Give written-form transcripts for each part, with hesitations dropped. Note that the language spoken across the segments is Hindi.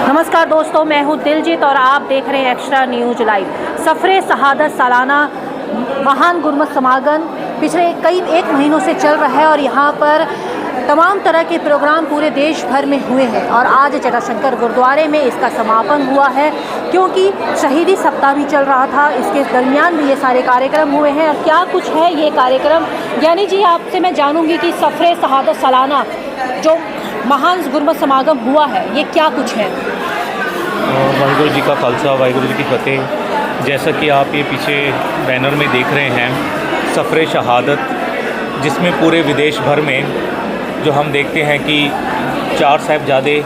नमस्कार दोस्तों, मैं हूं दिलजीत और आप देख रहे हैं एक्स्ट्रा न्यूज लाइव। सफरे शहादत सालाना महान गुरमत समागम पिछले एक महीनों से चल रहा है और यहाँ पर तमाम तरह के प्रोग्राम पूरे देश भर में हुए हैं और आज जटाशंकर गुरुद्वारे में इसका समापन हुआ है, क्योंकि शहीदी सप्ताह भी चल रहा था। इसके दरमियान भी ये सारे कार्यक्रम हुए हैं। और क्या कुछ है ये कार्यक्रम, यानी जी आपसे मैं जानूंगी कि सफरे शहादत सालाना जो महान गुरमत समागम हुआ है ये क्या कुछ है। वाहिगुरु जी का खालसा, वाहिगुरु जी की फतेह। जैसा कि आप ये पीछे बैनर में देख रहे हैं, सफरे शहादत, जिसमें पूरे विदेश भर में जो हम देखते हैं कि 4 साहिबजादे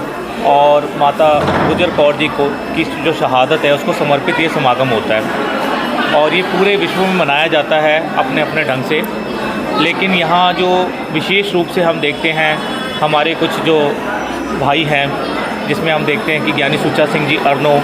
और माता गुजर कौर जी को की जो शहादत है उसको समर्पित ये समागम होता है और ये पूरे विश्व में मनाया जाता है अपने अपने ढंग से। लेकिन यहाँ जो विशेष रूप से हम देखते हैं, हमारे कुछ जो भाई हैं, जिसमें हम देखते हैं कि ज्ञानी सुच्चा सिंह जी अरनो,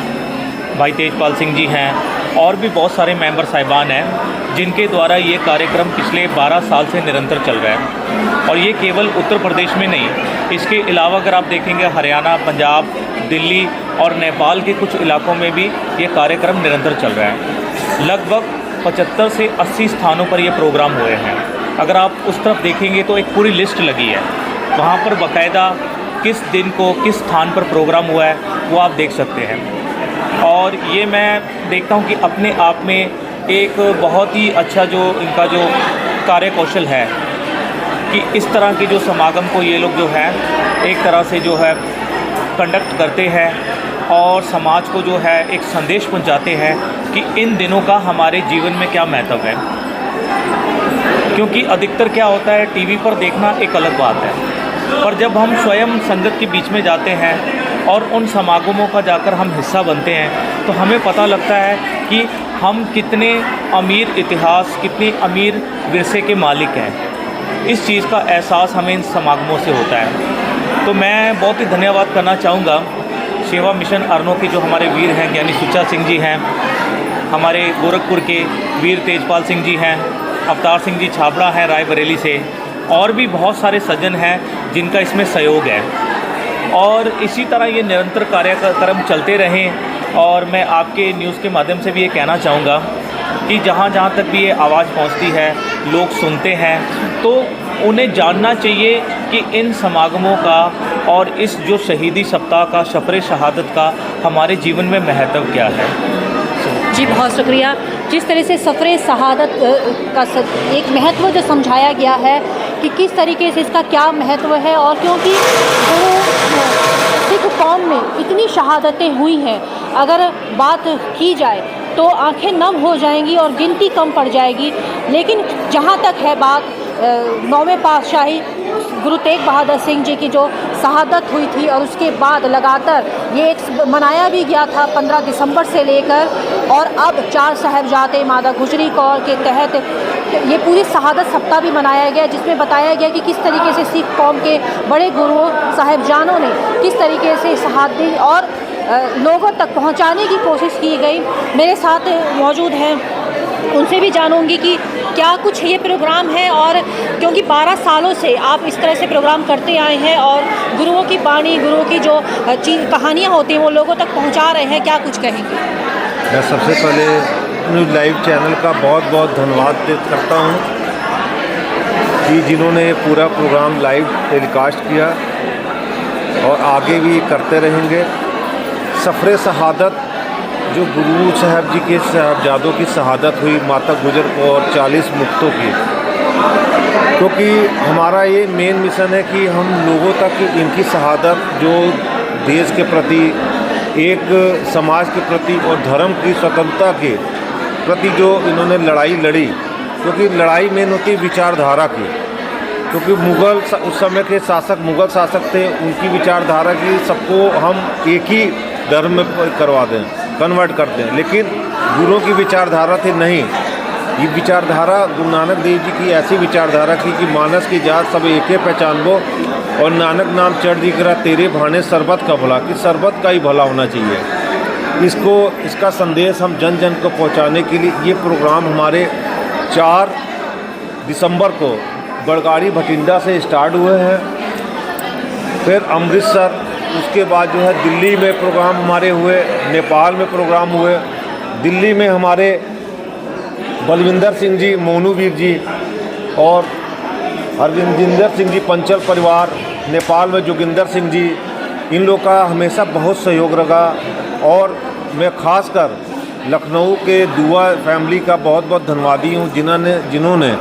भाई तेजपाल सिंह जी हैं और भी बहुत सारे मेंबर साहिबान हैं, जिनके द्वारा ये कार्यक्रम पिछले 12 साल से निरंतर चल रहा है। और ये केवल उत्तर प्रदेश में नहीं, इसके अलावा अगर आप देखेंगे हरियाणा, पंजाब, दिल्ली और नेपाल के कुछ इलाकों में भी ये कार्यक्रम निरंतर चल रहा है। लगभग 75 से 80 स्थानों पर ये प्रोग्राम हुए हैं। अगर आप उस तरफ देखेंगे तो एक पूरी लिस्ट लगी है, वहाँ पर बाकायदा किस दिन को किस स्थान पर प्रोग्राम हुआ है वो आप देख सकते हैं। और ये मैं देखता हूँ कि अपने आप में एक बहुत ही अच्छा जो इनका जो कार्य कौशल है कि इस तरह के जो समागम को ये लोग जो है एक तरह से जो है कंडक्ट करते हैं और समाज को जो है एक संदेश पहुंचाते हैं कि इन दिनों का हमारे जीवन में क्या महत्व है। क्योंकि अधिकतर क्या होता है, टीवी पर देखना एक अलग बात है, पर जब हम स्वयं संगत के बीच में जाते हैं और उन समागमों का जाकर हम हिस्सा बनते हैं तो हमें पता लगता है कि हम कितने अमीर इतिहास, कितनी अमीर विरसे के मालिक हैं। इस चीज़ का एहसास हमें इन समागमों से होता है। तो मैं बहुत ही धन्यवाद करना चाहूँगा सेवा मिशन अरनो के जो हमारे वीर हैं, ज्ञानी सुच्चा सिंह जी हैं, हमारे गोरखपुर के वीर तेजपाल सिंह जी हैं, अवतार सिंह जी छाबड़ा हैं रायबरेली से, और भी बहुत सारे सज्जन हैं जिनका इसमें सहयोग है। और इसी तरह ये निरंतर कार्यक्रम चलते रहें। और मैं आपके न्यूज़ के माध्यम से भी ये कहना चाहूँगा कि जहाँ जहाँ तक भी ये आवाज़ पहुँचती है, लोग सुनते हैं, तो उन्हें जानना चाहिए कि इन समागमों का और इस जो शहीदी सप्ताह का, सफरे शहादत का हमारे जीवन में महत्व क्या है। जी बहुत शुक्रिया। जिस तरह से सफरे शहादत का एक महत्व जो समझाया गया है कि किस तरीके से इसका क्या महत्व है, और क्योंकि सिख कौम में इतनी शहादतें हुई हैं, अगर बात की जाए तो आंखें नम हो जाएंगी और गिनती कम पड़ जाएगी। लेकिन जहाँ तक है बात 9वें पातशाही गुरु तेग बहादुर सिंह जी की जो शहादत हुई थी और उसके बाद लगातार ये एक मनाया भी गया था 15 दिसंबर से लेकर, और अब 4 साहिबजादे माता गुजरी कौर के तहत ये पूरी शहादत सप्ताह भी मनाया गया, जिसमें बताया गया कि किस तरीके से सिख कौम के बड़े गुरुओं साहिबजानों ने किस तरीके से शहादत और लोगों तक पहुंचाने की कोशिश की गई। मेरे साथ मौजूद हैं, उनसे भी जानूंगी कि क्या कुछ ये प्रोग्राम है, और क्योंकि 12 सालों से आप इस तरह से प्रोग्राम करते आए हैं और गुरुओं की बाणी, गुरुओं की जो कहानियाँ होती हैं वो लोगों तक पहुंचा रहे हैं, क्या कुछ कहेंगे। मैं सबसे पहले न्यूज़ लाइव चैनल का बहुत बहुत धन्यवाद करता हूं कि जिन्होंने पूरा प्रोग्राम लाइव टेलीकास्ट किया और आगे भी करते रहेंगे। सफरे शहादत जो गुरु साहब जी के साहिबजादों की शहादत हुई, माता गुजर को और 40 मुक्तों की, क्योंकि हमारा ये मेन मिशन है कि हम लोगों तक इनकी शहादत जो देश के प्रति, एक समाज के प्रति और धर्म की स्वतंत्रता के प्रति जो इन्होंने लड़ाई लड़ी, क्योंकि लड़ाई मेन होती है विचारधारा की, क्योंकि मुग़ल उस समय के शासक मुग़ल शासक थे, उनकी विचारधारा की सबको हम एक ही धर्म में करवा दें, कन्वर्ट कर दें। लेकिन गुरुओं की विचारधारा थी नहीं, ये विचारधारा गुरु नानक देव जी की ऐसी विचारधारा थी कि मानस की जात सब एके पहचानबो और नानक नाम चढ़ दिखरा तेरे भाने सरबत का भला, कि सरबत का ही भला होना चाहिए। इसका संदेश हम जन जन को पहुंचाने के लिए ये प्रोग्राम हमारे 4 दिसंबर को बड़गाड़ी भटिंडा से स्टार्ट हुए हैं, फिर अमृतसर, उसके बाद जो है दिल्ली में प्रोग्राम हमारे हुए, नेपाल में प्रोग्राम हुए। दिल्ली में हमारे बलविंदर सिंह जी, मोनूवीर जी और अरविंदर सिंह जी पंचल परिवार, नेपाल में जोगिंदर सिंह जी, इन लोग का हमेशा बहुत सहयोग रहा। और मैं खासकर लखनऊ के दुआ फैमिली का बहुत बहुत धन्यवादी हूँ, जिन्होंने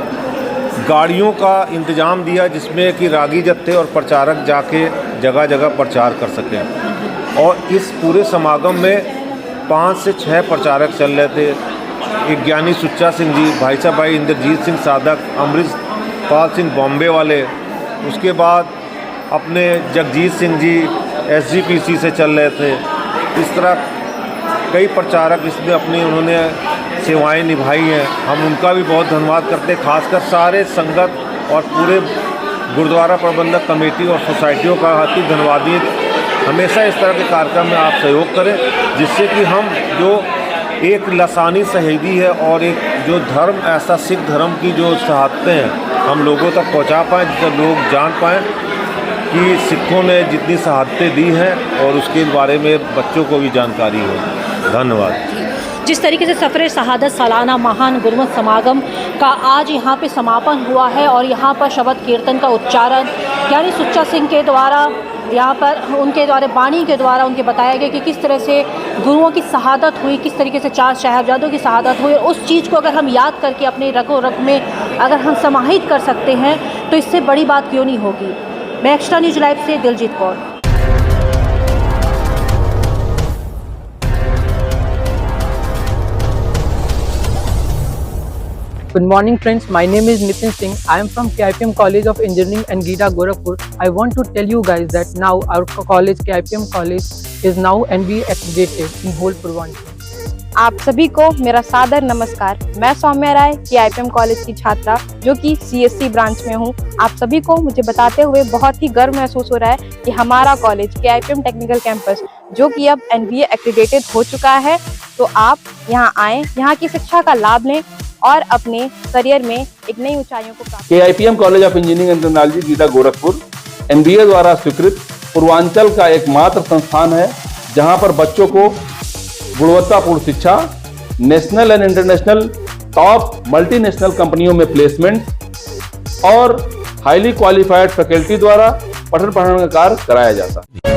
गाड़ियों का इंतज़ाम दिया, जिसमें कि रागी जत्थे और प्रचारक जाके जगह जगह प्रचार कर सकें। और इस पूरे समागम में 5 से 6 प्रचारक चल रहे थे। एक ज्ञानी सुच्चा सिंह जी, भाई साहब भाई इंद्रजीत सिंह साधक, अमृतपाल सिंह बॉम्बे वाले, उसके बाद अपने जगजीत सिंह जी SGPC से चल रहे थे। इस तरह कई प्रचारक इसमें अपनी उन्होंने सेवाएं निभाई हैं। हम उनका भी बहुत धन्यवाद करते हैं, खासकर सारे संगत और पूरे गुरुद्वारा प्रबंधक कमेटी और सोसाइटियों का हाथी धन्यवादी। हमेशा इस तरह के कार्यक्रम में आप सहयोग करें, जिससे कि हम जो एक लसानी शहीदी है और एक जो धर्म ऐसा सिख धर्म की जो शहादतें हैं हम लोगों तक पहुंचा पाएँ, जिससे लोग जान पाएँ कि सिखों ने जितनी शहादतें दी हैं और उसके बारे में बच्चों को भी जानकारी हो। धन्यवाद। जिस तरीके से सफ़र शहादत सालाना महान गुरुमत समागम का आज यहाँ पे समापन हुआ है और यहाँ पर शब्द कीर्तन का उच्चारण यानी सुच्चा सिंह के द्वारा यहाँ पर उनके द्वारा बाणी के द्वारा उनके बताया गया कि किस तरह से गुरुओं की शहादत हुई, किस तरीके से 4 साहिबजादों की शहादत हुई। उस चीज़ को अगर हम याद करके अपने रगो रग में अगर हम समाहित कर सकते हैं तो इससे बड़ी बात क्यों नहीं होगी। मैं एक्स्ट्रा न्यूज़ लाइव से Diljit Kaur. Good morning friends, my name is Nitin Singh. I am from KIPM College of Engineering and Gita Gorakhpur. I want to tell you guys that now our college, KIPM College is now NBA accredited in whole Purvanchal. आप सभी को मेरा सादर नमस्कार। मैं सौम्या राय KIPM कॉलेज की छात्रा जो कि CSC ब्रांच में हूँ। आप सभी को मुझे बताते हुए बहुत ही गर्व महसूस हो रहा है कि हमारा कॉलेज KIPM टेक्निकल कैंपस जो कि अब NBA एक्रीडेटेड हो चुका है, तो आप यहाँ आएँ, यहाँ की शिक्षा का लाभ लें और अपने करियर में एक नई ऊंचाइयों को प्राप्त। KIPM college of engineering and technology GIDA Gorakhpur NBA द्वारा स्वीकृत पूर्वांचल का एकमात्र संस्थान है जहां पर बच्चों को गुणवत्तापूर्ण शिक्षा, national and international top multinational कंपनियों में प्लेसमेंट और हाईली क्वालिफाइड फैकल्टी द्वारा पठन पाठन का कार्य कराया जाता है।